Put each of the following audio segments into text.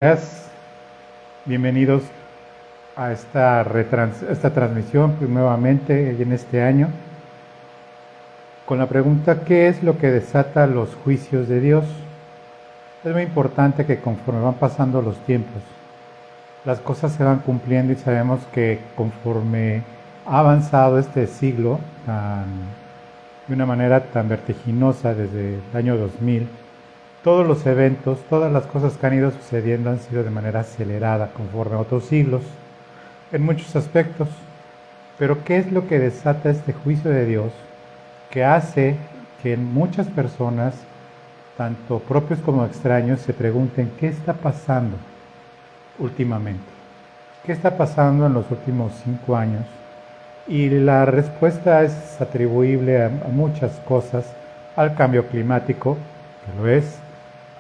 Días. Bienvenidos a esta transmisión pues, nuevamente en este año con la pregunta: ¿qué es lo que desata los juicios de Dios? Es muy importante que conforme van pasando los tiempos, las cosas se van cumpliendo y sabemos que conforme ha avanzado este siglo de una manera tan vertiginosa desde el año 2000, todos los eventos, todas las cosas que han ido sucediendo han sido de manera acelerada conforme a otros siglos, en muchos aspectos. Pero ¿qué es lo que desata este juicio de Dios que hace que muchas personas, tanto propios como extraños, se pregunten qué está pasando últimamente? ¿Qué está pasando en los últimos 5 años? Y la respuesta es atribuible a muchas cosas: al cambio climático, que lo es;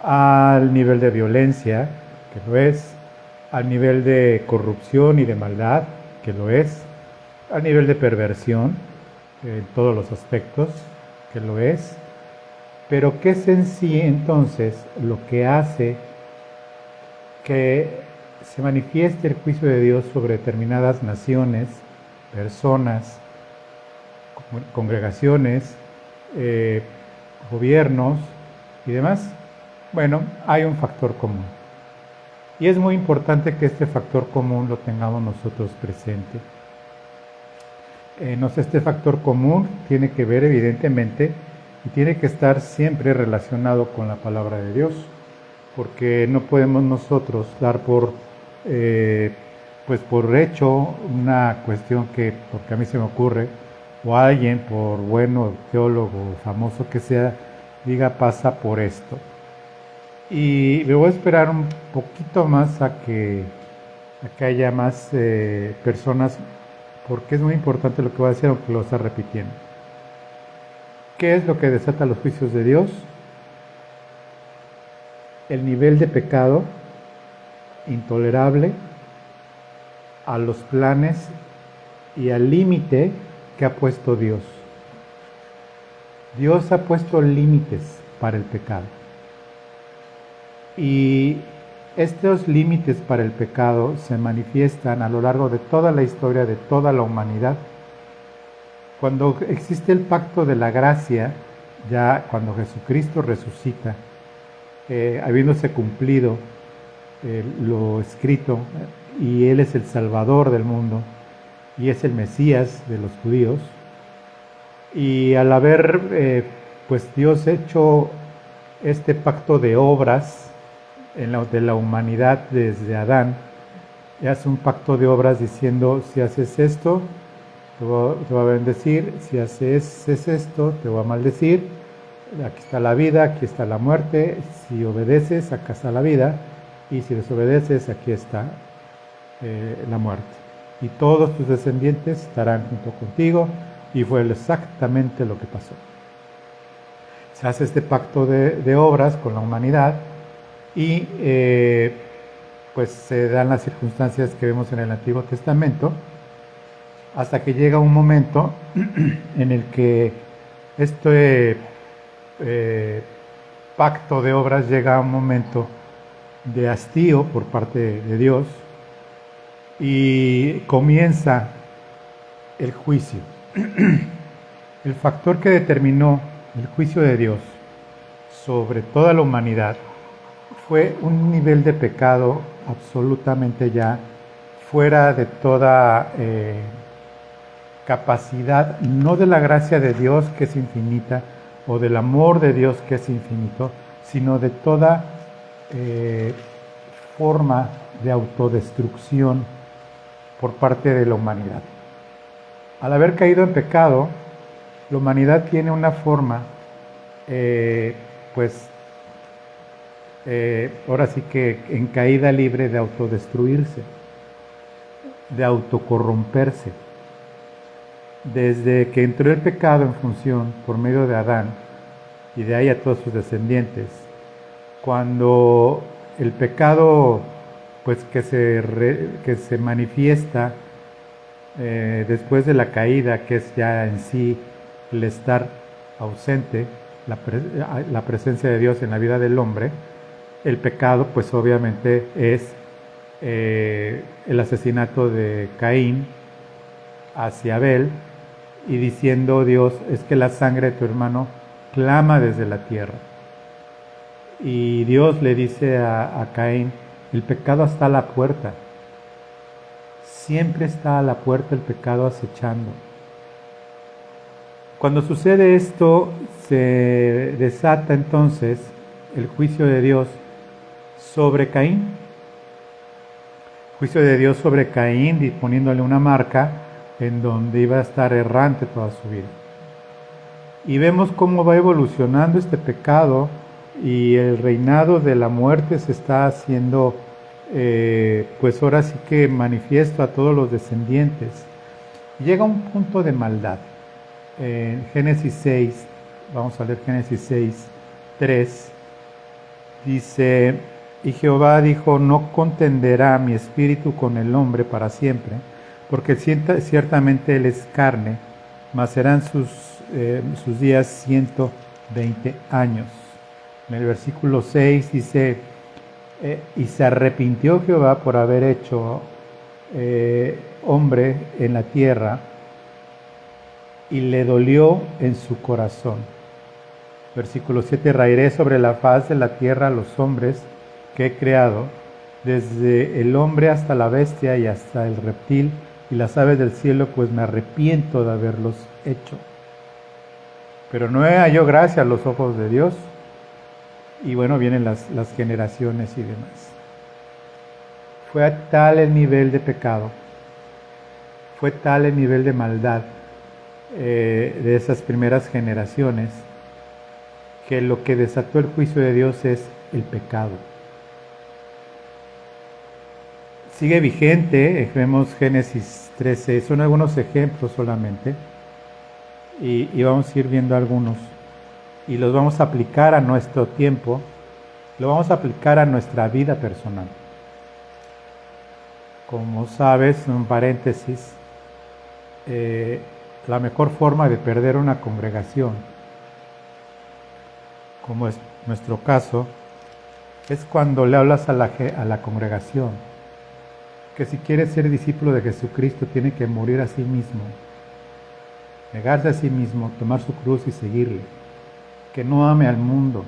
al nivel de violencia, que lo es; al nivel de corrupción y de maldad, que lo es; al nivel de perversión, en todos los aspectos, que lo es. Pero ¿qué es en sí entonces lo que hace que se manifieste el juicio de Dios sobre determinadas naciones, personas, congregaciones, gobiernos y demás? Bueno, hay un factor común. Y es muy importante que este factor común lo tengamos nosotros presente. Este factor común tiene que ver evidentemente y tiene que estar siempre relacionado con la palabra de Dios, porque no podemos nosotros dar por hecho una cuestión que, porque a mí se me ocurre, o alguien, por bueno teólogo famoso que sea, diga pasa por esto. Y me voy a esperar un poquito más a que haya más personas, porque es muy importante lo que voy a decir, aunque lo está repitiendo. ¿Qué es lo que desata los juicios de Dios? El nivel de pecado intolerable a los planes y al límite que ha puesto Dios. Dios ha puesto límites para el pecado. Y estos límites para el pecado se manifiestan a lo largo de toda la historia de toda la humanidad. Cuando existe el pacto de la gracia, ya cuando Jesucristo resucita, habiéndose cumplido lo escrito, y Él es el Salvador del mundo, y es el Mesías de los judíos, y al haber pues Dios hecho este pacto de obras de la humanidad desde Adán, hace un pacto de obras diciendo: si haces esto, te voy a bendecir; si haces esto, te voy a maldecir; aquí está la vida, aquí está la muerte; si obedeces, acá está la vida; y si desobedeces, aquí está la muerte. Y todos tus descendientes estarán junto contigo. Y fue exactamente lo que pasó. Se hace este pacto de obras con la humanidad, y pues se dan las circunstancias que vemos en el Antiguo Testamento, hasta que llega un momento en el que este pacto de obras llega a un momento de hastío por parte de Dios, y comienza el juicio. El factor que determinó el juicio de Dios sobre toda la humanidad fue un nivel de pecado absolutamente ya fuera de toda capacidad, no de la gracia de Dios, que es infinita, o del amor de Dios, que es infinito, sino de toda forma de autodestrucción por parte de la humanidad. Al haber caído en pecado, la humanidad tiene una forma, ahora sí que en caída libre, de autodestruirse, de autocorromperse. Desde que entró el pecado en función por medio de Adán, y de ahí a todos sus descendientes, cuando el pecado que se manifiesta después de la caída, que es ya en sí el estar ausente, la presencia de Dios en la vida del hombre, el pecado pues obviamente es el asesinato de Caín hacia Abel, y diciendo Dios, es que la sangre de tu hermano clama desde la tierra. Y Dios le dice a Caín, el pecado está a la puerta, siempre está a la puerta el pecado acechando. Cuando sucede esto, se desata entonces el juicio de Dios sobre Caín. Juicio de Dios sobre Caín, disponiéndole una marca en donde iba a estar errante toda su vida. Y vemos cómo va evolucionando este pecado, y el reinado de la muerte se está haciendo, pues ahora sí que manifiesto a todos los descendientes. Llega un punto de maldad. En Génesis 6, vamos a leer Génesis 6, 3, dice, y Jehová dijo, no contenderá mi espíritu con el hombre para siempre, porque ciertamente él es carne, mas serán sus días 120 años. En el versículo 6 dice, y se arrepintió Jehová por haber hecho hombre en la tierra, y le dolió en su corazón. Versículo 7, raeré sobre la faz de la tierra a los hombres que he creado, desde el hombre hasta la bestia y hasta el reptil y las aves del cielo, pues me arrepiento de haberlos hecho. Pero no he hallado gracia a los ojos de Dios. Y bueno, vienen las generaciones y demás. Fue a tal el nivel de pecado, fue tal el nivel de maldad de esas primeras generaciones, que lo que desató el juicio de Dios es el pecado. Sigue vigente, vemos Génesis 13, son algunos ejemplos solamente, y vamos a ir viendo algunos, y los vamos a aplicar a nuestro tiempo, lo vamos a aplicar a nuestra vida personal. Como sabes, un paréntesis, la mejor forma de perder una congregación, como es nuestro caso, es cuando le hablas a la congregación que si quiere ser discípulo de Jesucristo tiene que morir a sí mismo, negarse a sí mismo, tomar su cruz y seguirle, que no ame al mundo,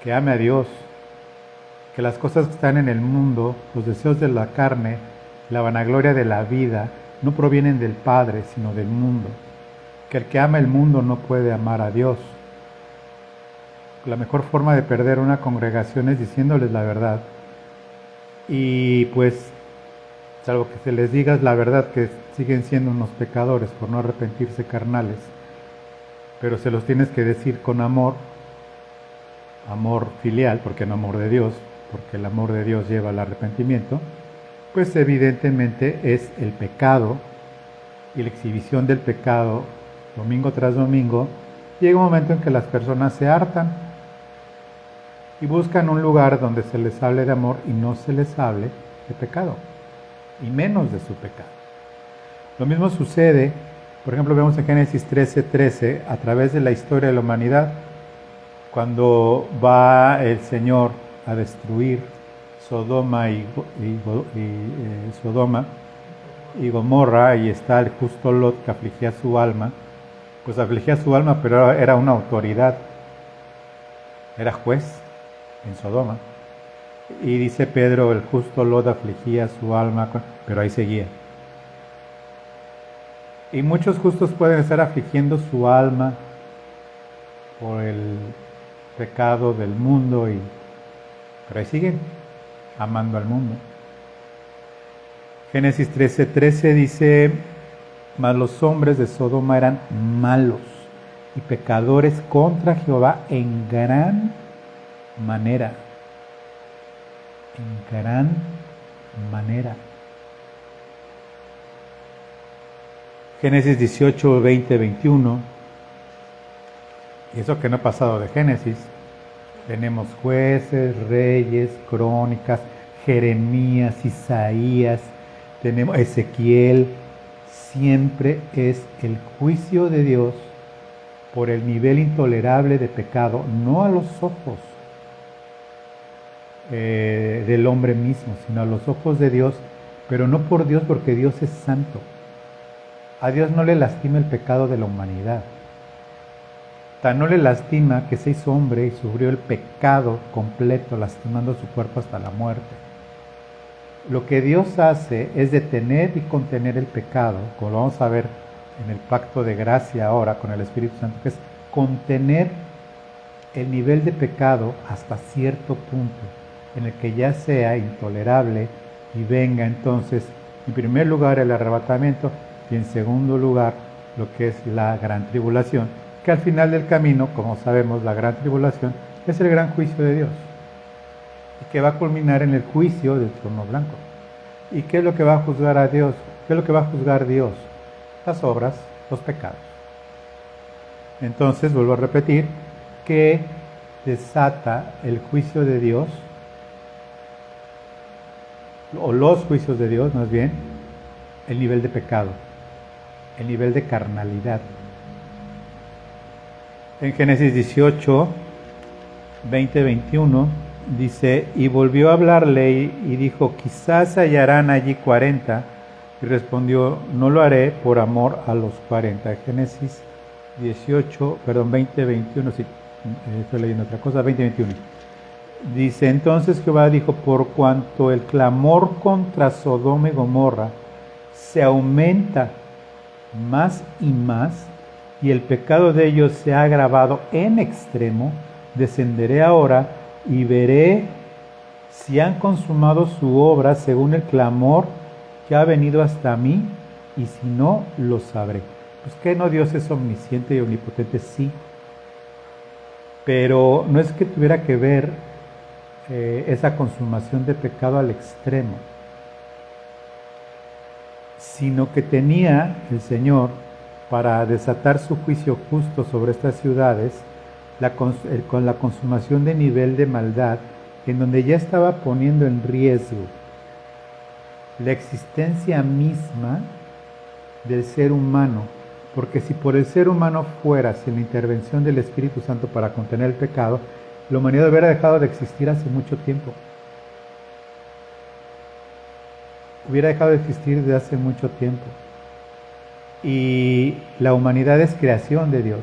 que ame a Dios, que las cosas que están en el mundo, los deseos de la carne, la vanagloria de la vida, no provienen del Padre, sino del mundo, que el que ama el mundo no puede amar a Dios. La mejor forma de perder una congregación es diciéndoles la verdad, y pues, salvo que se les diga la verdad, que siguen siendo unos pecadores por no arrepentirse, carnales, pero se los tienes que decir con amor, amor filial, porque no amor de Dios, porque el amor de Dios lleva al arrepentimiento, pues evidentemente es el pecado y la exhibición del pecado domingo tras domingo. Llega un momento en que las personas se hartan y buscan un lugar donde se les hable de amor y no se les hable de pecado, y menos de su pecado. Lo mismo sucede, por ejemplo, vemos en Génesis 13:13, a través de la historia de la humanidad, cuando va el Señor a destruir Sodoma Sodoma y Gomorra, y está el justo Lot que afligía su alma, pues afligía su alma, pero era una autoridad, era juez en Sodoma, y dice Pedro, el justo Lot afligía su alma, pero ahí seguía. Y muchos justos pueden estar afligiendo su alma por el pecado del mundo, pero ahí siguen amando al mundo. Génesis 13:13 dice, mas los hombres de Sodoma eran malos y pecadores contra Jehová en gran manera. En gran manera. Génesis 18, 20, 21. Y eso que no he pasado de Génesis. Tenemos Jueces, Reyes, Crónicas, Jeremías, Isaías, tenemos Ezequiel. Siempre es el juicio de Dios por el nivel intolerable de pecado, no a los ojos, del hombre mismo, sino a los ojos de Dios, pero no por Dios, porque Dios es santo. A Dios no le lastima el pecado de la humanidad. Tan no le lastima que se hizo hombre y sufrió el pecado completo, lastimando su cuerpo hasta la muerte. Lo que Dios hace es detener y contener el pecado, como lo vamos a ver en el pacto de gracia ahora con el Espíritu Santo, que es contener el nivel de pecado hasta cierto punto, en el que ya sea intolerable y venga entonces, en primer lugar, el arrebatamiento y en segundo lugar, lo que es la gran tribulación, que al final del camino, como sabemos, la gran tribulación es el gran juicio de Dios, y que va a culminar en el juicio del trono blanco. ¿Y qué es lo que va a juzgar a Dios? ¿Qué es lo que va a juzgar Dios? Las obras, los pecados. Entonces, vuelvo a repetir, que desata el juicio de Dios, o los juicios de Dios más bien, el nivel de pecado, el nivel de carnalidad. En Génesis 18, 20-21 dice, y volvió a hablarle y dijo, quizás hallarán allí 40, y respondió, no lo haré por amor a los 40. Génesis 20-21, sí, estoy leyendo otra cosa, 20-21. Dice, entonces Jehová dijo, por cuanto el clamor contra Sodoma y Gomorra se aumenta más y más, y el pecado de ellos se ha agravado en extremo, descenderé ahora y veré si han consumado su obra según el clamor que ha venido hasta mí, y si no, lo sabré. Pues que no, Dios es omnisciente y omnipotente, sí, pero no es que tuviera que ver esa consumación de pecado al extremo, sino que tenía el Señor, para desatar su juicio justo sobre estas ciudades, con la consumación de nivel de maldad, en donde ya estaba poniendo en riesgo la existencia misma del ser humano, porque si por el ser humano fuera sin la intervención del Espíritu Santo para contener el pecado, la humanidad hubiera dejado de existir hace mucho tiempo. Hubiera dejado de existir desde hace mucho tiempo. Y la humanidad es creación de Dios,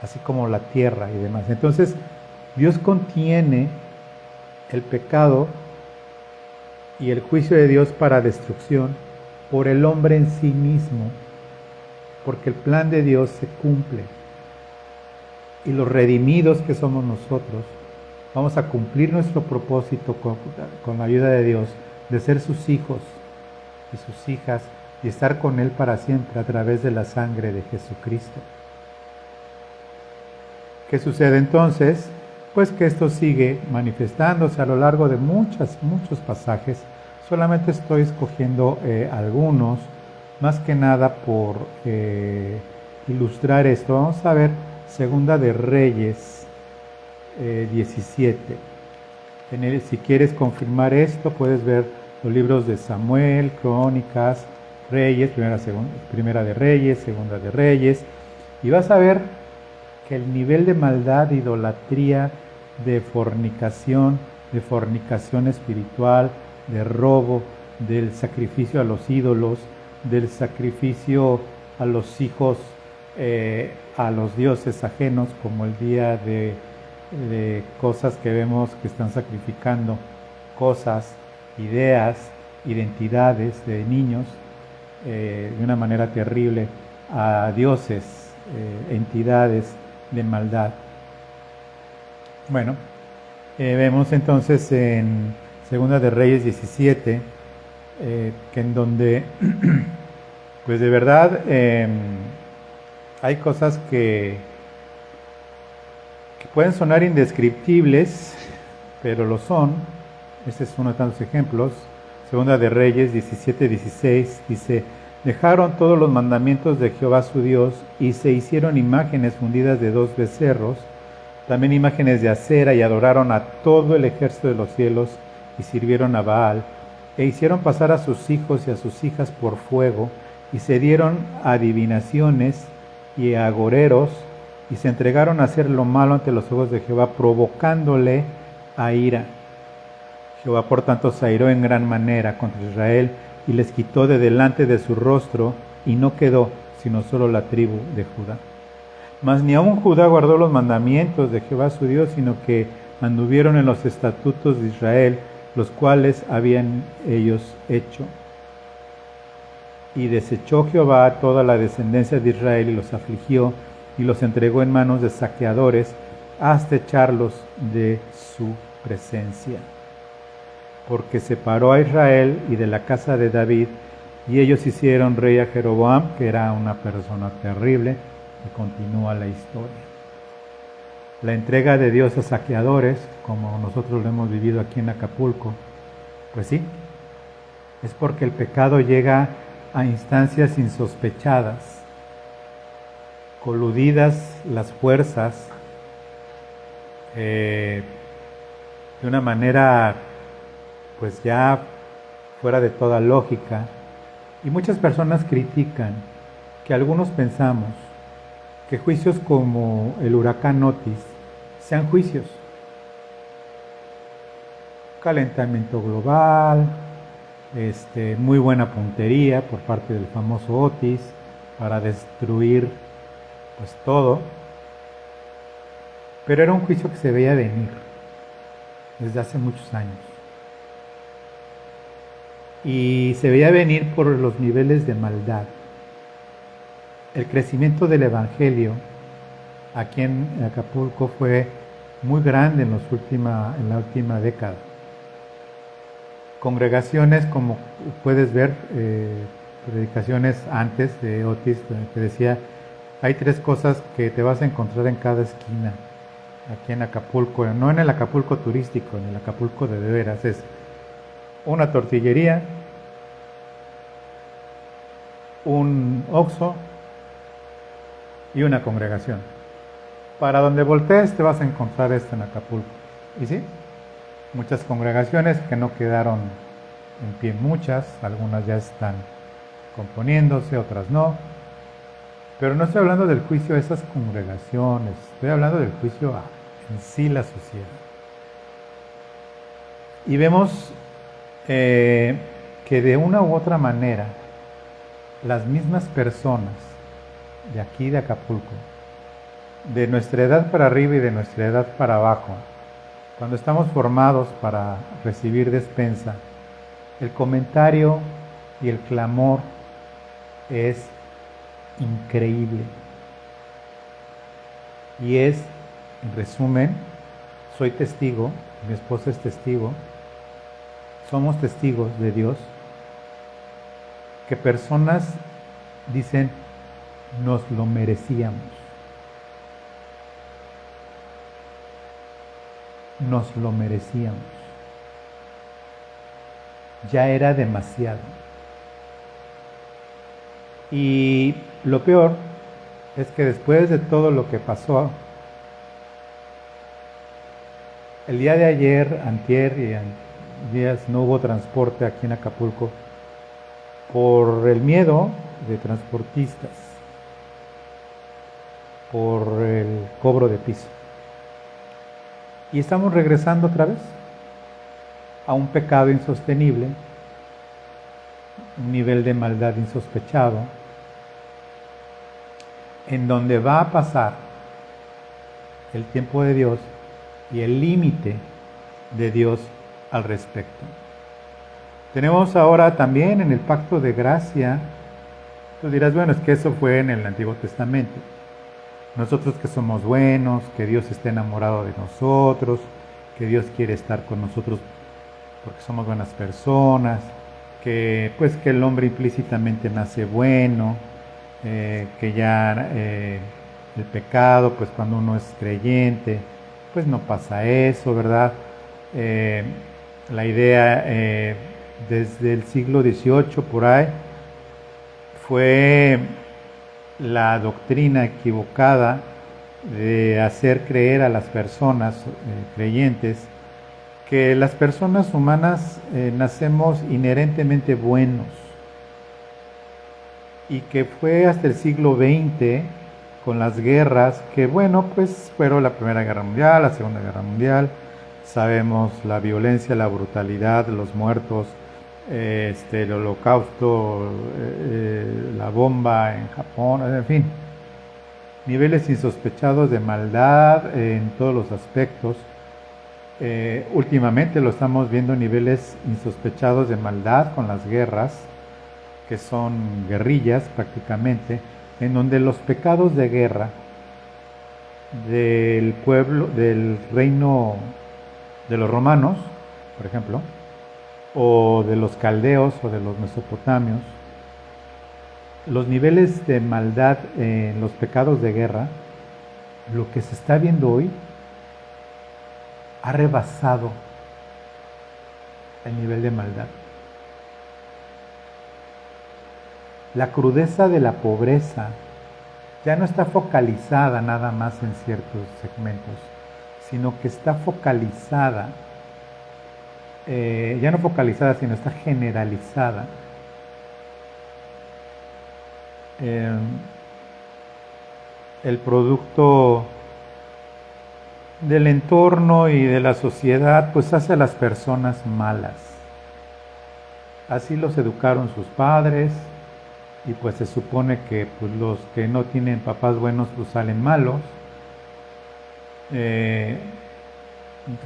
así como la tierra y demás. Entonces, Dios contiene el pecado y el juicio de Dios para destrucción por el hombre en sí mismo, porque el plan de Dios se cumple. Y los redimidos que somos nosotros, vamos a cumplir nuestro propósito con la ayuda de Dios, de ser sus hijos y sus hijas, y estar con Él para siempre a través de la sangre de Jesucristo. ¿Qué sucede entonces? Pues que esto sigue manifestándose a lo largo de muchos pasajes. Solamente estoy escogiendo algunos, más que nada por ilustrar esto. Vamos a ver Segunda de Reyes 17. Si quieres confirmar esto, puedes ver los libros de Samuel, Crónicas, Reyes, primera de Reyes, Segunda de Reyes, y vas a ver que el nivel de maldad, idolatría, de fornicación espiritual, de robo, del sacrificio a los ídolos, del sacrificio a los hijos, a los dioses ajenos, como el día de cosas que vemos que están sacrificando, cosas, ideas, identidades de niños, de una manera terrible, a dioses, entidades de maldad. Bueno, vemos entonces en Segunda de Reyes 17, que en donde, pues de verdad, hay cosas que pueden sonar indescriptibles, pero lo son. Este es uno de tantos ejemplos. Segunda de Reyes 17-16 dice, dejaron todos los mandamientos de Jehová su Dios y se hicieron imágenes fundidas de 2 becerros, también imágenes de acera, y adoraron a todo el ejército de los cielos y sirvieron a Baal, e hicieron pasar a sus hijos y a sus hijas por fuego, y se dieron a adivinaciones y a agoreros, y se entregaron a hacer lo malo ante los ojos de Jehová, provocándole a ira. Jehová por tanto se airó en gran manera contra Israel y les quitó de delante de su rostro, y no quedó sino solo la tribu de Judá. Mas ni aun Judá guardó los mandamientos de Jehová su Dios, sino que anduvieron en los estatutos de Israel, los cuales habían ellos hecho. Y desechó Jehová a toda la descendencia de Israel y los afligió y los entregó en manos de saqueadores hasta echarlos de su presencia. Porque separó a Israel y de la casa de David, y ellos hicieron rey a Jeroboam, que era una persona terrible, y continúa la historia. La entrega de Dios a saqueadores, como nosotros lo hemos vivido aquí en Acapulco, pues sí, es porque el pecado llega a instancias insospechadas, coludidas las fuerzas de una manera pues ya fuera de toda lógica, y muchas personas critican que algunos pensamos que juicios como el huracán Otis sean juicios. Calentamiento global, muy buena puntería por parte del famoso Otis para destruir pues todo, pero era un juicio que se veía venir desde hace muchos años. Y se veía venir por los niveles de maldad. El crecimiento del Evangelio aquí en Acapulco fue muy grande en la última década. Congregaciones, como puedes ver, predicaciones antes de Otis, que decía, hay 3 cosas que te vas a encontrar en cada esquina aquí en Acapulco, no en el Acapulco turístico, en el Acapulco de veras, es una tortillería, un Oxxo y una congregación. Para donde voltees te vas a encontrar esto en Acapulco. Y sí, muchas congregaciones que no quedaron en pie, algunas ya están componiéndose, otras no. Pero no estoy hablando del juicio de esas congregaciones, estoy hablando del juicio en sí la sociedad. Y vemos que de una u otra manera las mismas personas de aquí de Acapulco, de nuestra edad para arriba y de nuestra edad para abajo, cuando estamos formados para recibir despensa, el comentario y el clamor es increíble. Y es, en resumen, soy testigo, mi esposa es testigo, somos testigos de Dios, que personas dicen, nos lo merecíamos. Nos lo merecíamos. Ya era demasiado. Y lo peor es que después de todo lo que pasó, el día de ayer, antier y días no hubo transporte aquí en Acapulco por el miedo de transportistas, por el cobro de piso. Y estamos regresando otra vez a un pecado insostenible, un nivel de maldad insospechado, en donde va a pasar el tiempo de Dios y el límite de Dios al respecto. Tenemos ahora también en el pacto de gracia, tú dirás, bueno, es que eso fue en el Antiguo Testamento. Nosotros que somos buenos, que Dios está enamorado de nosotros, que Dios quiere estar con nosotros porque somos buenas personas, que el hombre implícitamente nace bueno, que ya el pecado, pues cuando uno es creyente, pues no pasa eso, ¿verdad? La idea desde el siglo XVIII por ahí fue la doctrina equivocada de hacer creer a las personas creyentes que las personas humanas nacemos inherentemente buenos, y que fue hasta el siglo XX con las guerras que fueron la Primera Guerra Mundial, la Segunda Guerra Mundial, sabemos la violencia, la brutalidad, los muertos, el holocausto, la bomba en Japón, en fin, niveles insospechados de maldad en todos los aspectos. Últimamente lo estamos viendo, niveles insospechados de maldad con las guerras, que son guerrillas prácticamente, en donde los pecados de guerra del pueblo, del reino de los romanos, por ejemplo, o de los caldeos o de los mesopotamios, los niveles de maldad en los pecados de guerra, lo que se está viendo hoy, ha rebasado el nivel de maldad. La crudeza de la pobreza ya no está focalizada nada más en ciertos segmentos, sino que está focalizada, ya no focalizada, sino está generalizada. El producto del entorno y de la sociedad pues hace a las personas malas. Así los educaron sus padres, y pues se supone que pues, los que no tienen papás buenos pues salen malos.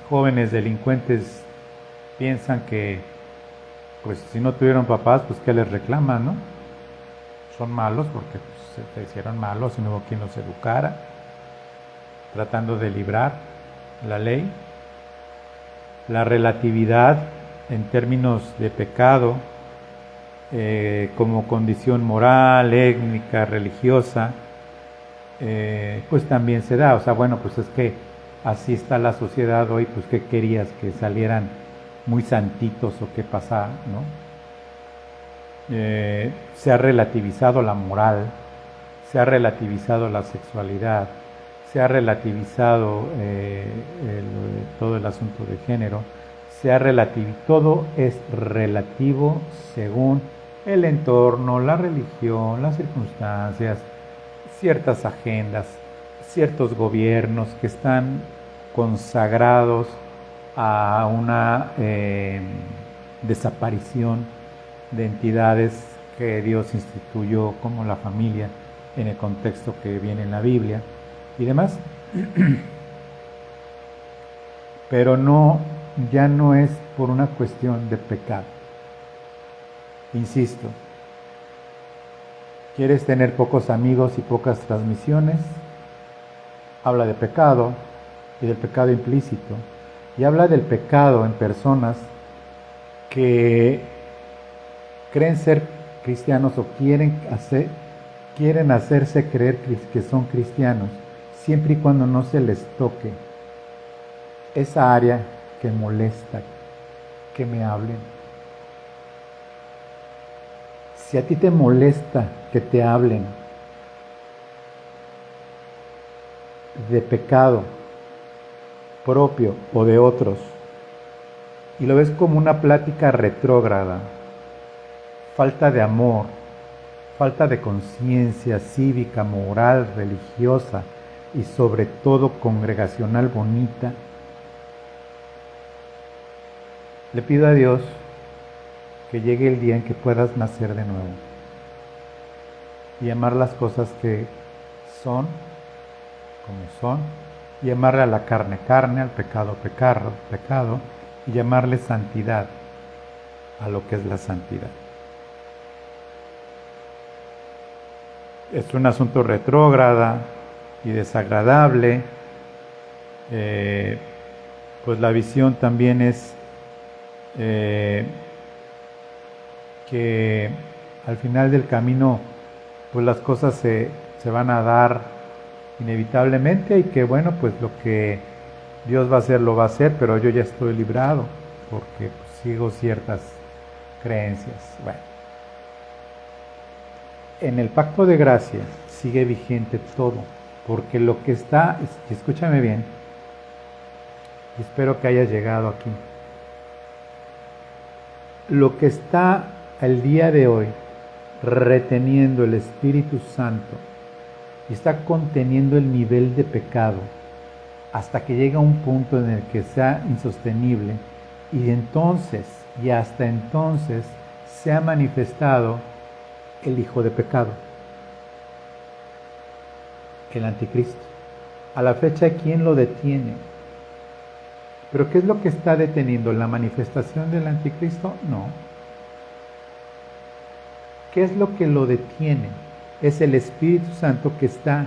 Jóvenes delincuentes piensan que pues si no tuvieron papás pues que les reclaman, ¿no? Son malos porque pues, se hicieron malos y no hubo quien los educara, tratando de librar la ley. La relatividad en términos de pecado, como condición moral, étnica, religiosa, pues también se da. O sea, bueno, pues es que así está la sociedad hoy, pues ¿qué querías? ¿Que salieran muy santitos o qué pasa? ¿No? Se ha relativizado la moral, se ha relativizado la sexualidad, se ha relativizado todo el asunto de género, todo es relativo según el entorno, la religión, las circunstancias, ciertas agendas, ciertos gobiernos que están consagrados a una desaparición de entidades que Dios instituyó como la familia en el contexto que viene en la Biblia y demás. Pero ya no es por una cuestión de pecado. Insisto, ¿quieres tener pocos amigos y pocas transmisiones? Habla de pecado y del pecado implícito. Y habla del pecado en personas que creen ser cristianos o quieren hacerse creer que son cristianos, siempre y cuando no se les toque esa área que molesta, que me hablen. Si a ti te molesta que te hablen de pecado propio o de otros, y lo ves como una plática retrógrada, falta de amor, falta de conciencia cívica, moral, religiosa y sobre todo congregacional bonita, le pido a Dios que llegue el día en que puedas nacer de nuevo y amar las cosas que son como son, y llamarle a la carne, carne, al pecado, pecado, y llamarle santidad a lo que es la santidad. Es un asunto retrógrada y desagradable, pues la visión también es que al final del camino pues las cosas se van a dar inevitablemente, y que bueno, pues lo que Dios va a hacer lo va a hacer, pero yo ya estoy librado porque pues, sigo ciertas creencias. Bueno, en el pacto de gracia sigue vigente todo, porque lo que está, escúchame bien, y espero que hayas llegado aquí, lo que está al día de hoy reteniendo el Espíritu Santo y está conteniendo el nivel de pecado hasta que llega un punto en el que sea insostenible y entonces, y hasta entonces, se ha manifestado el hijo de pecado, el anticristo. A la fecha, ¿quién lo detiene? ¿Pero qué es lo que está deteniendo? ¿La manifestación del anticristo? No. ¿Qué es lo que lo detiene? Es el Espíritu Santo que está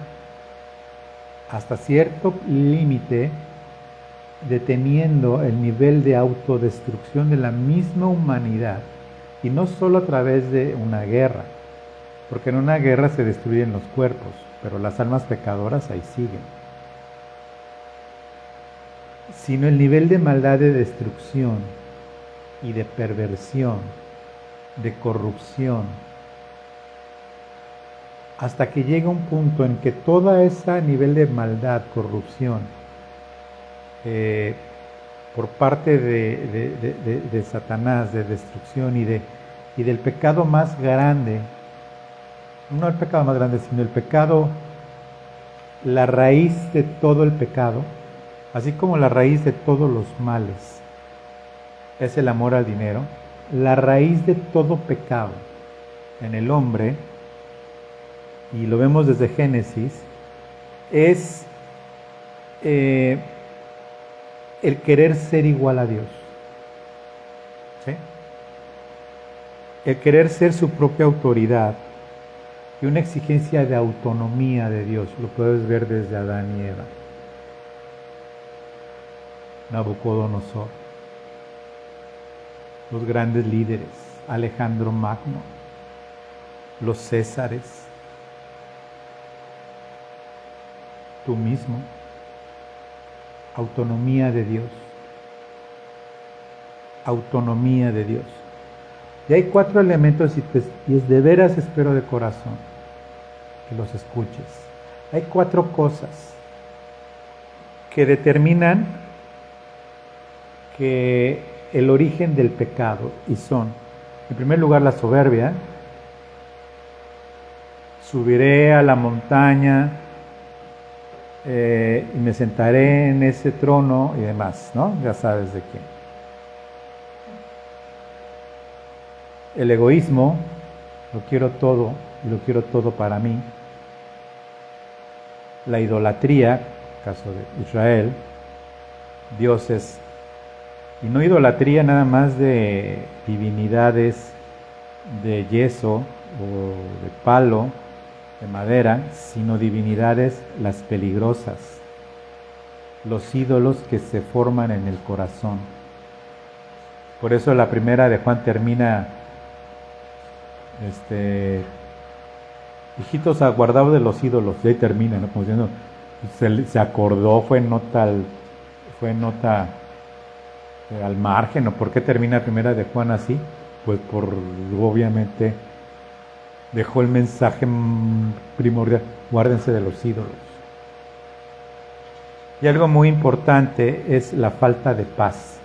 hasta cierto límite deteniendo el nivel de autodestrucción de la misma humanidad, y no solo a través de una guerra, porque en una guerra se destruyen los cuerpos, pero las almas pecadoras ahí siguen, sino el nivel de maldad, de destrucción y de perversión, de corrupción, hasta que llega un punto en que todo ese nivel de maldad, corrupción, por parte de Satanás, de destrucción y del pecado más grande, no el pecado más grande, sino el pecado, la raíz de todo el pecado, así como la raíz de todos los males, es el amor al dinero. La raíz de todo pecado en el hombre, y lo vemos desde Génesis, es el querer ser igual a Dios, ¿sí? El querer ser su propia autoridad y una exigencia de autonomía de Dios. Lo puedes ver desde Adán y Eva, Nabucodonosor, los grandes líderes, Alejandro Magno, los Césares, tú mismo. Autonomía de Dios. Autonomía de Dios. Y hay 4 elementos y es de veras espero de corazón que los escuches. Hay 4 cosas que determinan que el origen del pecado, y son, en primer lugar, la soberbia. Subiré a la montaña y me sentaré en ese trono y demás, ¿no? Ya sabes de quién. El egoísmo, lo quiero todo y lo quiero todo para mí. La idolatría, caso de Israel, dioses, y no idolatría nada más de divinidades de yeso o de palo, de madera, sino divinidades las peligrosas, los ídolos que se forman en el corazón. Por eso la primera de Juan termina, hijitos, aguardaos de los ídolos, y ahí termina, ¿no? Como diciendo, se acordó, fue nota al margen. ¿O por qué termina primera de Juan así? Pues obviamente dejó el mensaje primordial: guárdense de los ídolos. Y algo muy importante es la falta de paz,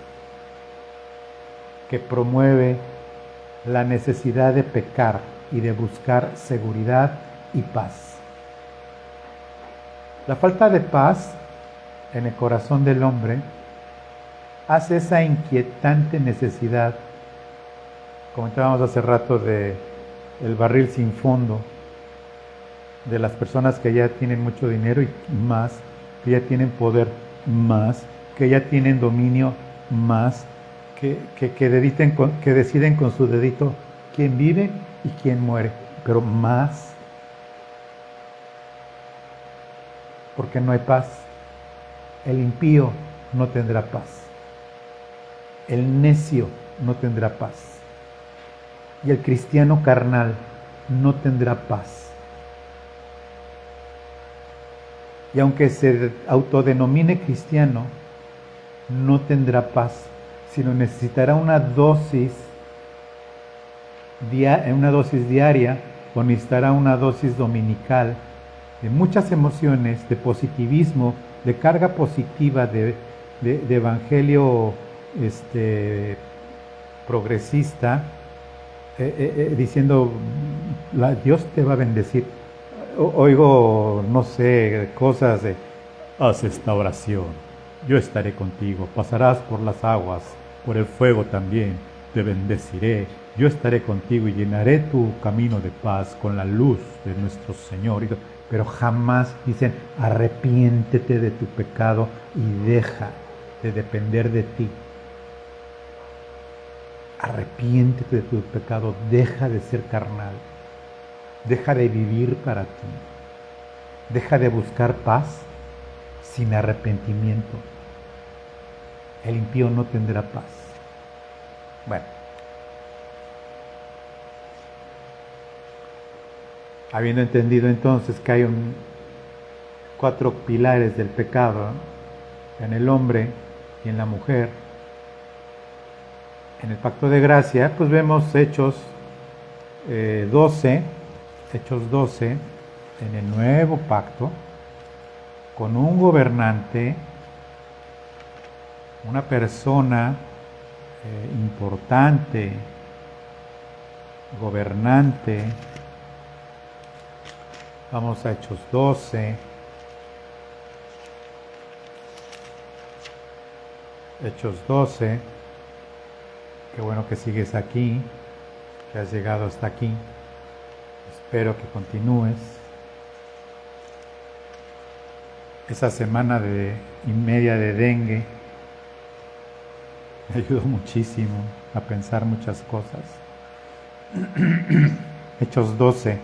que promueve la necesidad de pecar y de buscar seguridad y paz. La falta de paz en el corazón del hombre hace esa inquietante necesidad, comentábamos hace rato, de el barril sin fondo, de las personas que ya tienen mucho dinero y más, que ya tienen poder más, que ya tienen dominio más, que deciden con su dedito quién vive y quién muere, pero más, porque no hay paz. El impío no tendrá paz, el necio no tendrá paz, y el cristiano carnal no tendrá paz. Y aunque se autodenomine cristiano, no tendrá paz, sino necesitará una dosis diaria, o necesitará una dosis dominical de muchas emociones, de positivismo, de carga positiva, de evangelio progresista, diciendo, Dios te va a bendecir. Oigo, no sé, cosas de haz esta oración. Yo estaré contigo, pasarás por las aguas, por el fuego también, te bendeciré. Yo estaré contigo y llenaré tu camino de paz con la luz de nuestro Señor. Pero jamás dicen, arrepiéntete de tu pecado y deja de depender de ti. Arrepiéntete de tu pecado, deja de ser carnal, deja de vivir para ti, deja de buscar paz sin arrepentimiento. El impío no tendrá paz. Bueno, habiendo entendido entonces que hay 4 pilares del pecado, ¿no?, en el hombre y en la mujer, en el pacto de gracia, pues vemos Hechos 12, en el nuevo pacto, con un gobernante, una persona importante, gobernante. Vamos a Hechos 12. Hechos 12. Qué bueno que sigues aquí, que has llegado hasta aquí. Espero que continúes. Esa semana y media de dengue me ayudó muchísimo a pensar muchas cosas. Hechos 12.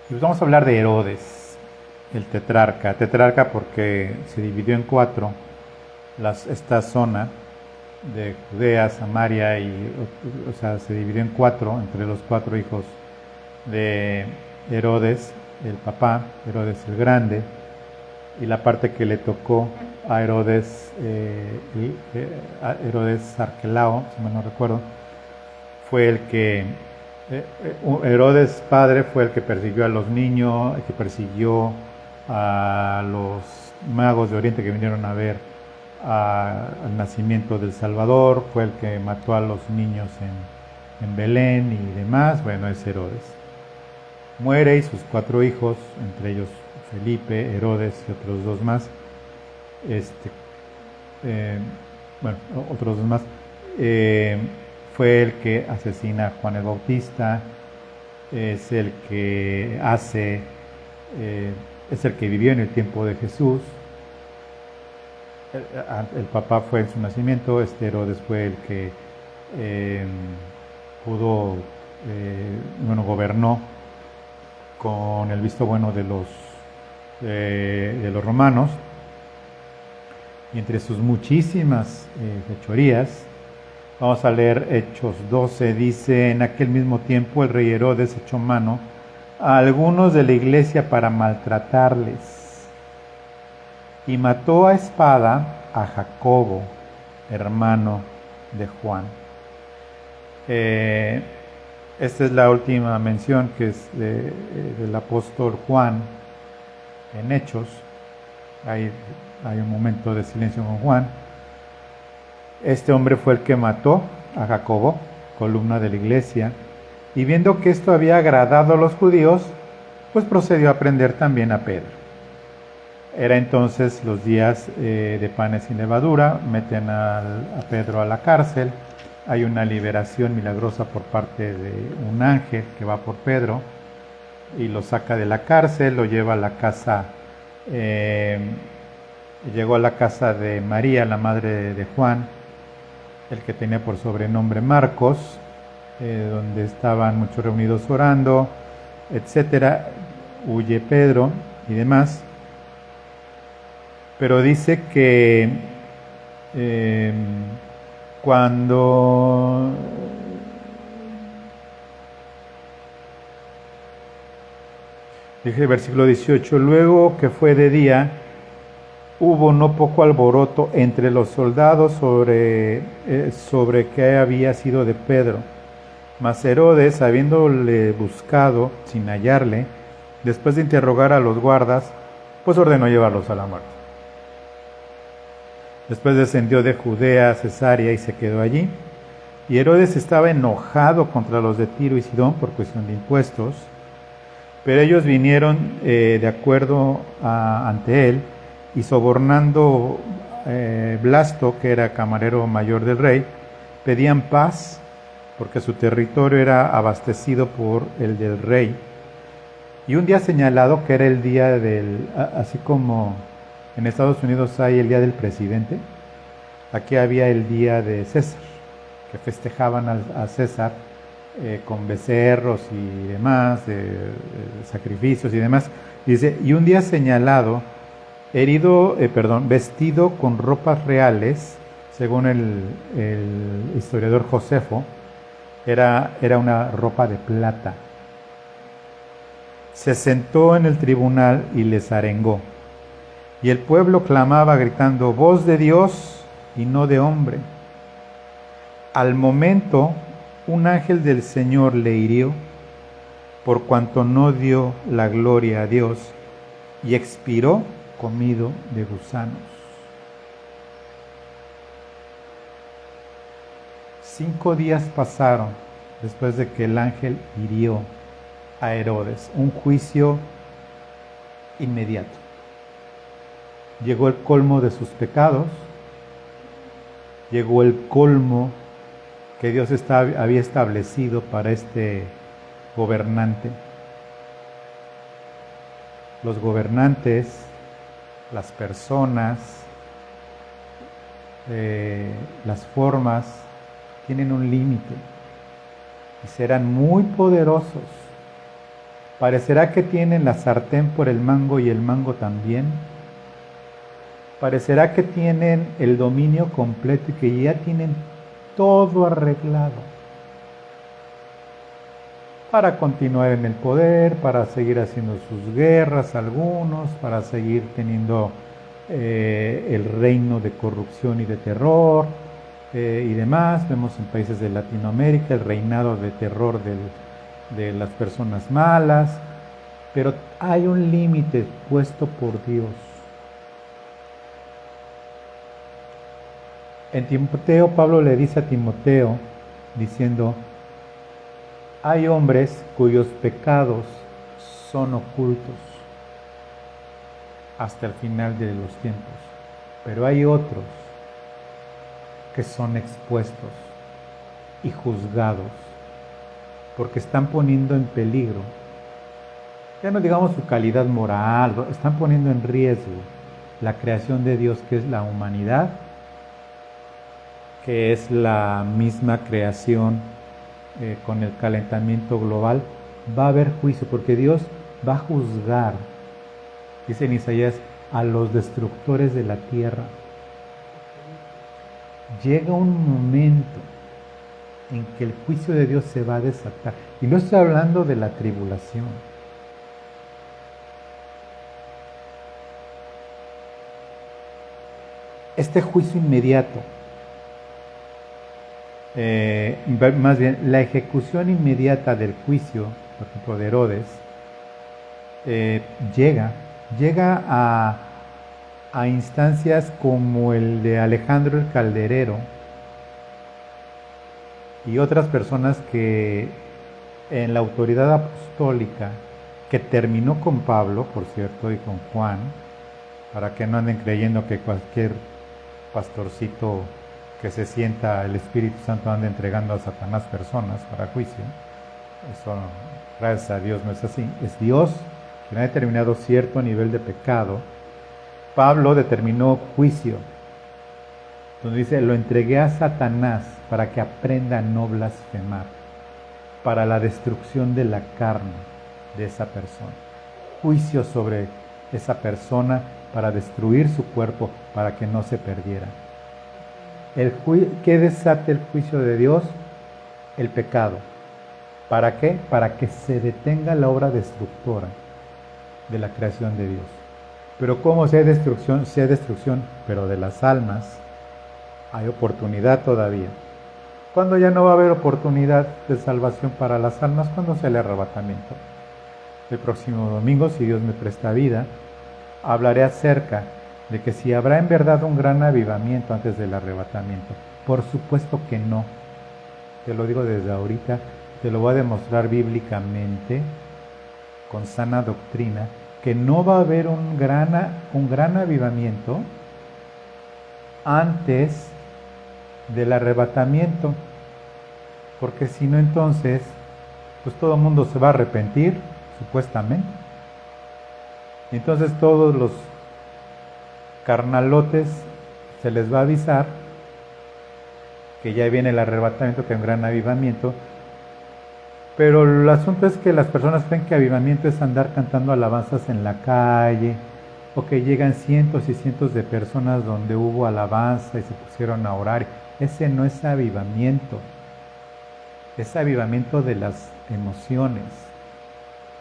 Y pues vamos a hablar de Herodes, el tetrarca. Tetrarca porque se dividió en 4 esta zona de Judea, Samaria se dividió en 4 entre los 4 hijos de Herodes, el papá, Herodes el Grande, y la parte que le tocó a Herodes, Herodes Arquelao, si mal no recuerdo, fue el que, Herodes padre fue el que persiguió a los niños, el que persiguió a los magos de Oriente que vinieron a ver al nacimiento del Salvador, fue el que mató a los niños en Belén y demás. Bueno, es Herodes. Muere y sus 4 hijos, entre ellos Felipe, Herodes y otros 2 más, otros 2 más, fue el que asesina a Juan el Bautista, es el que es el que vivió en el tiempo de Jesús. El papá fue en su nacimiento, Herodes fue el que gobernó con el visto bueno de los romanos, y entre sus muchísimas fechorías, vamos a leer Hechos 12, dice: en aquel mismo tiempo el rey Herodes echó mano a algunos de la iglesia para maltratarles, y mató a espada a Jacobo, hermano de Juan. Esta es la última mención que es del apóstol Juan en Hechos. Hay un momento de silencio con Juan. Este hombre fue el que mató a Jacobo, columna de la iglesia, y viendo que esto había agradado a los judíos, pues procedió a prender también a Pedro. Era entonces los días de panes sin levadura, meten a Pedro a la cárcel, hay una liberación milagrosa por parte de un ángel que va por Pedro y lo saca de la cárcel, lo lleva a la casa, llegó a la casa de María, la madre de Juan, el que tenía por sobrenombre Marcos, donde estaban muchos reunidos orando, etcétera. Huye Pedro y demás. Pero dice que cuando dije versículo 18, luego que fue de día, hubo no poco alboroto entre los soldados sobre qué había sido de Pedro. Mas Herodes, habiéndole buscado sin hallarle, después de interrogar a los guardas, pues ordenó llevarlos a la muerte. Después descendió de Judea a Cesarea y se quedó allí. Y Herodes estaba enojado contra los de Tiro y Sidón por cuestión de impuestos, Pero ellos vinieron de acuerdo ante él y sobornando Blasto, que era camarero mayor del rey, pedían paz porque su territorio era abastecido por el del rey. Y un día señalado, que era el día del, así como en Estados Unidos hay el día del presidente, aquí había el día de César, que festejaban a César con becerros y demás, sacrificios y demás. Dice, y un día señalado, vestido con ropas reales, según el historiador Josefo, era una ropa de plata. Se sentó en el tribunal y les arengó. Y el pueblo clamaba gritando, voz de Dios y no de hombre. Al momento, un ángel del Señor le hirió, por cuanto no dio la gloria a Dios, y expiró comido de gusanos. 5 días pasaron después de que el ángel hirió a Herodes, un juicio inmediato. Llegó el colmo de sus pecados, llegó el colmo que Dios había establecido para este gobernante. Los gobernantes, las personas, las formas, tienen un límite y serán muy poderosos. Parecerá que tienen la sartén por el mango y el mango también. Parecerá que tienen el dominio completo y que ya tienen todo arreglado para continuar en el poder, para seguir haciendo sus guerras algunos, para seguir teniendo el reino de corrupción y de terror y demás. Vemos en países de Latinoamérica el reinado de terror de las personas malas, pero hay un límite puesto por Dios. En Timoteo, Pablo le dice a Timoteo, diciendo, hay hombres cuyos pecados son ocultos hasta el final de los tiempos, pero hay otros que son expuestos y juzgados, porque están poniendo en peligro, ya no digamos su calidad moral, están poniendo en riesgo la creación de Dios, que es la humanidad, que es la misma creación con el calentamiento global. Va a haber juicio porque Dios va a juzgar, dice en Isaías, a los destructores de la tierra. Llega un momento en que el juicio de Dios se va a desatar. Y no estoy hablando de la tribulación. Este juicio inmediato, más bien la ejecución inmediata del juicio, por ejemplo de Herodes, llega a instancias como el de Alejandro el Calderero y otras personas que en la autoridad apostólica, que terminó con Pablo, por cierto, y con Juan, para que no anden creyendo que cualquier pastorcito que se sienta el Espíritu Santo anda entregando a Satanás personas para juicio. Eso, gracias a Dios, no es así. Es Dios quien ha determinado cierto nivel de pecado. Pablo determinó juicio, donde dice, lo entregué a Satanás para que aprenda a no blasfemar, para la destrucción de la carne de esa persona. Juicio sobre esa persona para destruir su cuerpo, para que no se perdiera. ¿Qué desata el juicio de Dios? El pecado. ¿Para qué? Para que se detenga la obra destructora de la creación de Dios. Pero ¿cómo sea destrucción? Sea destrucción, pero de las almas hay oportunidad todavía. ¿Cuándo ya no va a haber oportunidad de salvación para las almas? Cuando sea el arrebatamiento. El próximo domingo, si Dios me presta vida, hablaré acerca de que si habrá en verdad un gran avivamiento antes del arrebatamiento. Por supuesto que no. Te lo digo desde ahorita, te lo voy a demostrar bíblicamente. con sana doctrina, que no va a haber un gran avivamiento antes del arrebatamiento, porque si no entonces, pues todo el mundo se va a arrepentir, supuestamente. Y entonces todos los carnalotes se les va a avisar que ya viene el arrebatamiento, que hay un gran avivamiento. Pero el asunto es que las personas creen que avivamiento es andar cantando alabanzas en la calle, o que llegan cientos y cientos de personas donde hubo alabanza y se pusieron a orar. Ese no es avivamiento. Es avivamiento de las emociones.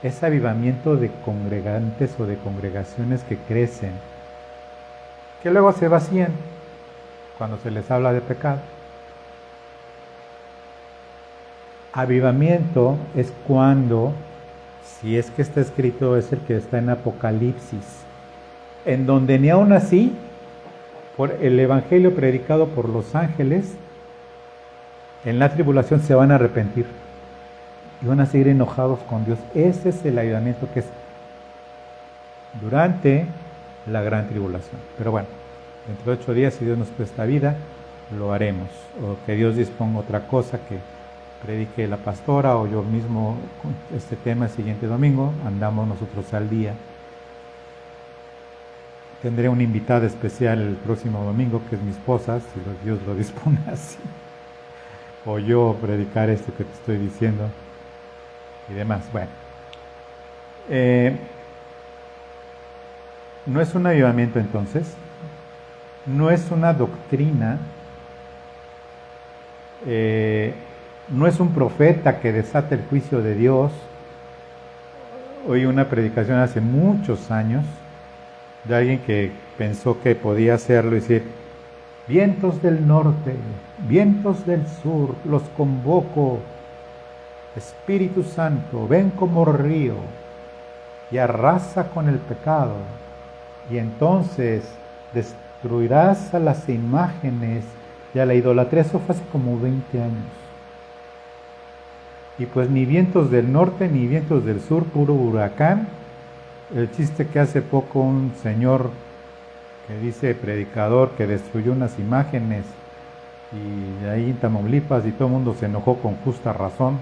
Es avivamiento de congregantes o de congregaciones que crecen, que luego se vacían cuando se les habla de pecado. Avivamiento es cuando, si es que está escrito, es el que está en Apocalipsis, en donde ni aún así, por el evangelio predicado por los ángeles, en la tribulación se van a arrepentir y van a seguir enojados con Dios. Ese es el avivamiento que es durante la gran tribulación. Pero bueno, dentro de 8 días, si Dios nos presta vida, lo haremos. O que Dios disponga otra cosa, que predique la pastora o yo mismo con este tema el siguiente domingo. Andamos nosotros al día. Tendré una invitada especial el próximo domingo, que es mi esposa, si Dios lo dispone así. O yo predicar esto que te estoy diciendo y demás. Bueno, no es un avivamiento entonces, no es una doctrina, no es un profeta que desata el juicio de Dios. Oí una predicación hace muchos años de alguien que pensó que podía hacerlo y decir: vientos del norte, vientos del sur, los convoco, Espíritu Santo, ven como río y arrasa con el pecado, y entonces destruirás a las imágenes y a la idolatría. Eso fue hace como 20 años. Y pues ni vientos del norte ni vientos del sur, puro huracán. El chiste que hace poco un señor que dice predicador que destruyó unas imágenes, y ahí en Tamaulipas, y todo el mundo se enojó con justa razón,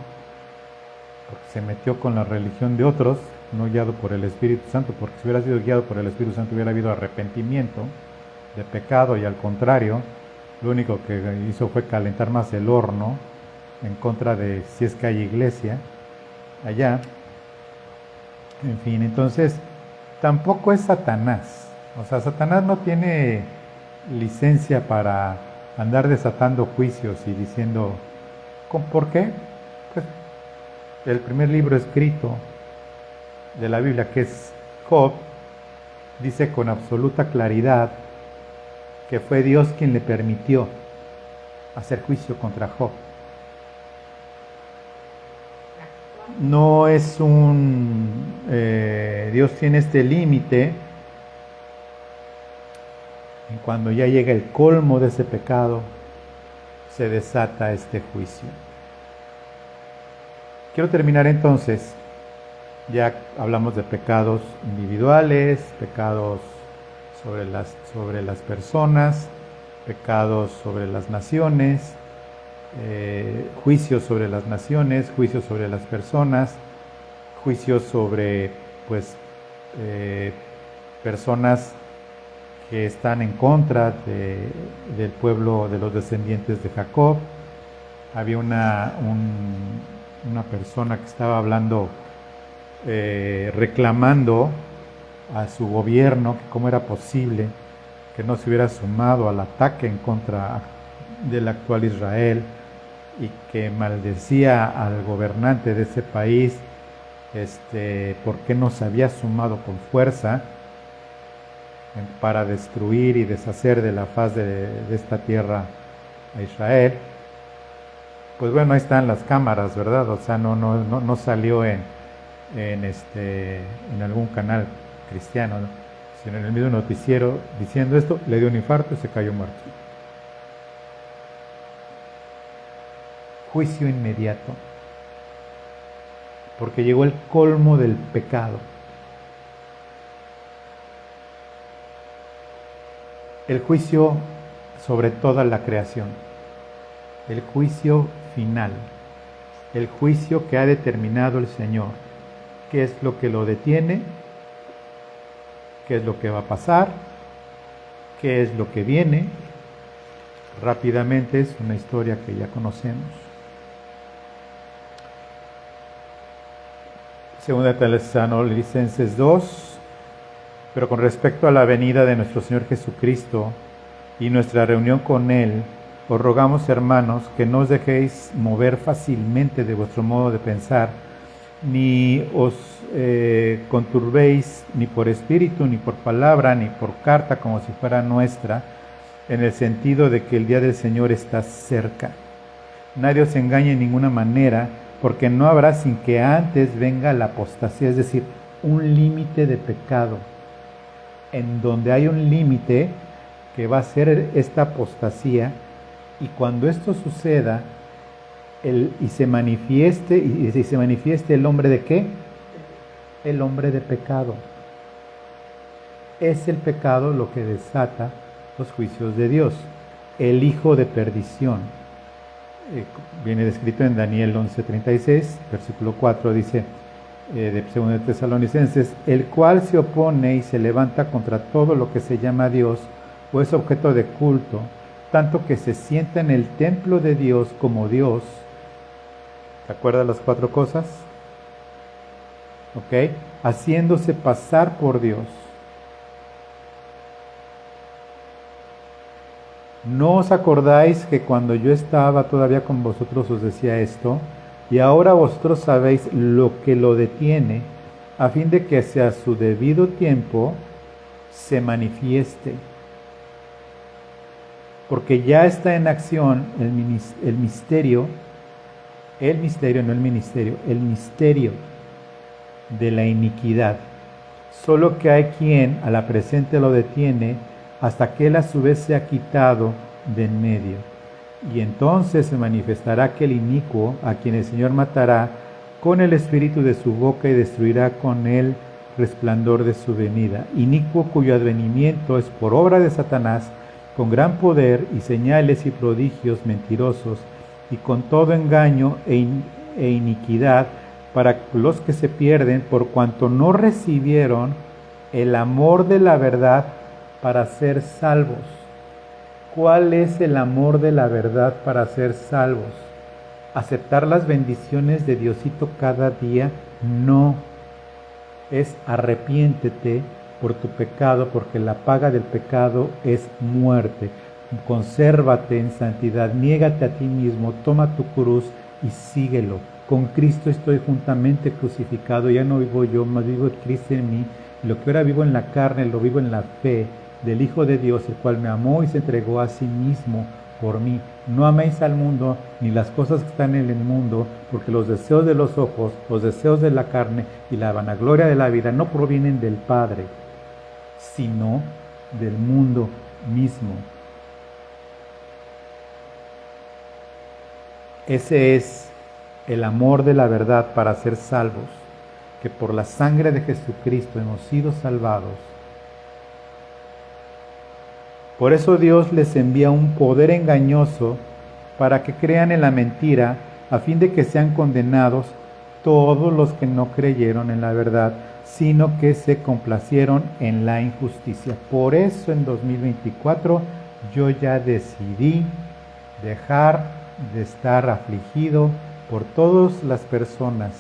porque se metió con la religión de otros, no guiado por el Espíritu Santo, porque si hubiera sido guiado por el Espíritu Santo hubiera habido arrepentimiento de pecado, y al contrario, lo único que hizo fue calentar más el horno en contra de si es que hay iglesia allá. En fin, entonces tampoco es Satanás. O sea, Satanás no tiene licencia para andar desatando juicios y diciendo, ¿por qué? Pues el primer libro escrito de la Biblia, que es Job, dice con absoluta claridad que fue Dios quien le permitió hacer juicio contra Job. No es Dios tiene este límite. Y cuando ya llega el colmo de ese pecado, se desata este juicio. Quiero terminar entonces. Ya hablamos de pecados individuales, pecados sobre las personas, pecados sobre las naciones, juicios sobre las naciones, juicios sobre las personas, juicios sobre personas que están en contra del pueblo de los descendientes de Jacob. Había una persona que estaba hablando, reclamando a su gobierno que cómo era posible que no se hubiera sumado al ataque en contra del actual Israel, y que maldecía al gobernante de ese país porque no se había sumado con fuerza para destruir y deshacer de la faz de esta tierra a Israel. Pues bueno, ahí están las cámaras, ¿verdad? O sea, no salió en algún canal cristiano, ¿no? Sino en el mismo noticiero diciendo esto, le dio un infarto y se cayó muerto. Juicio inmediato. porque llegó el colmo del pecado. El juicio sobre toda la creación, el juicio final, el juicio que ha determinado el Señor, qué es lo que lo detiene, qué es lo que va a pasar, qué es lo que viene. Rápidamente, es una historia que ya conocemos. Segunda de Tesalonicenses 2. Pero con respecto a la venida de nuestro Señor Jesucristo y nuestra reunión con Él, os rogamos, hermanos, que no os dejéis mover fácilmente de vuestro modo de pensar, ni os conturbéis ni por espíritu, ni por palabra, ni por carta, como si fuera nuestra, en el sentido de que el día del Señor está cerca. Nadie os engañe en ninguna manera, porque no habrá sin que antes venga la apostasía, es decir, un límite de pecado. En donde hay un límite que va a ser esta apostasía, y cuando esto suceda y se manifieste el hombre de ¿qué? El hombre de pecado. Es el pecado lo que desata los juicios de Dios. El hijo de perdición. Viene descrito en Daniel 11:36, versículo 4, dice de 2 Tesalonicenses, el cual se opone y se levanta contra todo lo que se llama Dios o es objeto de culto, tanto que se sienta en el templo de Dios como Dios. ¿Te acuerdas las 4 cosas? ¿Ok? Haciéndose pasar por Dios. ¿No os acordáis que cuando yo estaba todavía con vosotros os decía esto? Y ahora vosotros sabéis lo que lo detiene, a fin de que a su debido tiempo se manifieste. Porque ya está en acción el misterio, no el ministerio, el misterio de la iniquidad. Solo que hay quien a la presente lo detiene hasta que él a su vez se ha quitado de en medio. Y entonces se manifestará aquel inicuo a quien el Señor matará con el espíritu de su boca y destruirá con el resplandor de su venida. Inicuo cuyo advenimiento es por obra de Satanás, con gran poder y señales y prodigios mentirosos, y con todo engaño e iniquidad para los que se pierden, por cuanto no recibieron el amor de la verdad para ser salvos. ¿Cuál es el amor de la verdad para ser salvos? ¿Aceptar las bendiciones de Diosito cada día? No. Es arrepiéntete por tu pecado, porque la paga del pecado es muerte. Consérvate en santidad, niégate a ti mismo, toma tu cruz y síguelo. Con Cristo estoy juntamente crucificado, ya no vivo yo, mas vivo Cristo en mí. Lo que ahora vivo en la carne, lo vivo en la fe del Hijo de Dios, el cual me amó y se entregó a sí mismo por mí. No améis al mundo ni las cosas que están en el mundo, porque los deseos de los ojos, los deseos de la carne y la vanagloria de la vida no provienen del Padre, sino del mundo mismo. Ese es el amor de la verdad para ser salvos, que por la sangre de Jesucristo hemos sido salvados. Por eso Dios les envía un poder engañoso para que crean en la mentira, a fin de que sean condenados todos los que no creyeron en la verdad, sino que se complacieron en la injusticia. Por eso en 2024 yo ya decidí dejar de estar afligido por todas las personas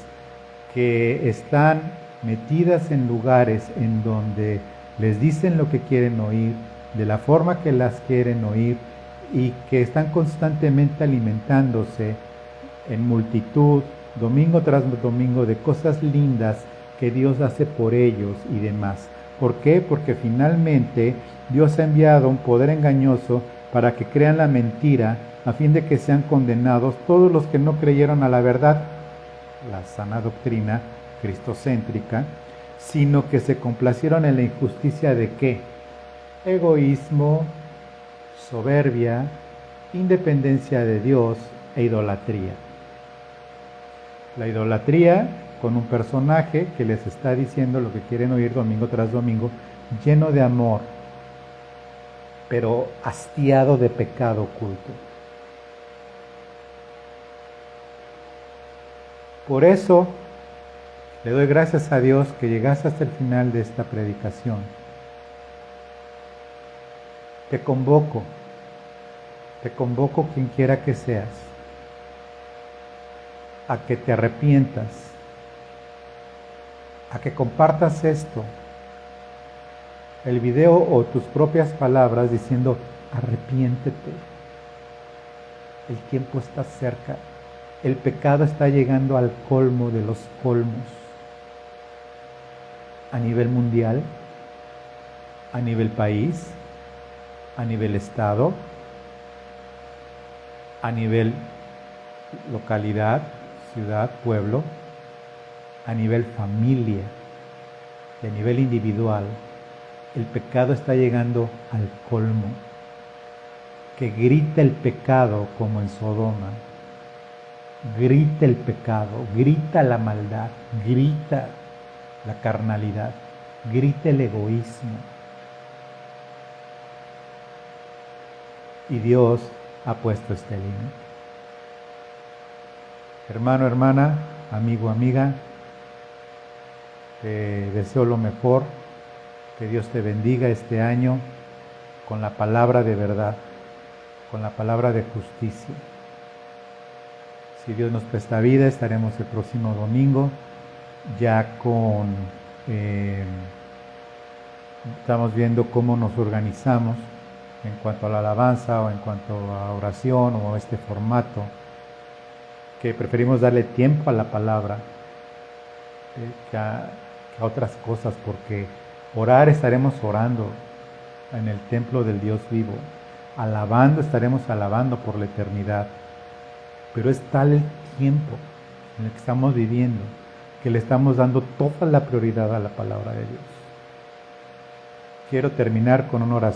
que están metidas en lugares en donde les dicen lo que quieren oír, de la forma que las quieren oír, y que están constantemente alimentándose en multitud, domingo tras domingo, de cosas lindas que Dios hace por ellos y demás. ¿Por qué? Porque finalmente Dios ha enviado un poder engañoso para que crean la mentira, a fin de que sean condenados todos los que no creyeron a la verdad, la sana doctrina cristocéntrica, sino que se complacieron en la injusticia de ¿qué? Egoísmo, soberbia, independencia de Dios e idolatría. La idolatría con un personaje que les está diciendo lo que quieren oír domingo tras domingo, lleno de amor, pero hastiado de pecado oculto. Por eso le doy gracias a Dios que llegaste hasta el final de esta predicación. Te convoco quien quiera que seas, a que te arrepientas, a que compartas esto, el video o tus propias palabras diciendo, arrepiéntete, el tiempo está cerca, el pecado está llegando al colmo de los colmos, a nivel mundial, a nivel país, a nivel estado, a nivel localidad, ciudad, pueblo, a nivel familia y a nivel individual. El pecado está llegando al colmo. Que grita el pecado como en Sodoma. Grita el pecado, grita la maldad, grita la carnalidad, grita el egoísmo. Y Dios ha puesto este límite. Hermano, hermana, amigo, amiga, te deseo lo mejor, que Dios te bendiga este año con la palabra de verdad, con la palabra de justicia. Si Dios nos presta vida, estaremos el próximo domingo ya estamos viendo cómo nos organizamos en cuanto a la alabanza o en cuanto a oración o a este formato, que preferimos darle tiempo a la palabra que a otras cosas, porque orar estaremos orando en el templo del Dios vivo, alabando estaremos alabando por la eternidad, pero es tal el tiempo en el que estamos viviendo que le estamos dando toda la prioridad a la palabra de Dios. Quiero terminar con una oración.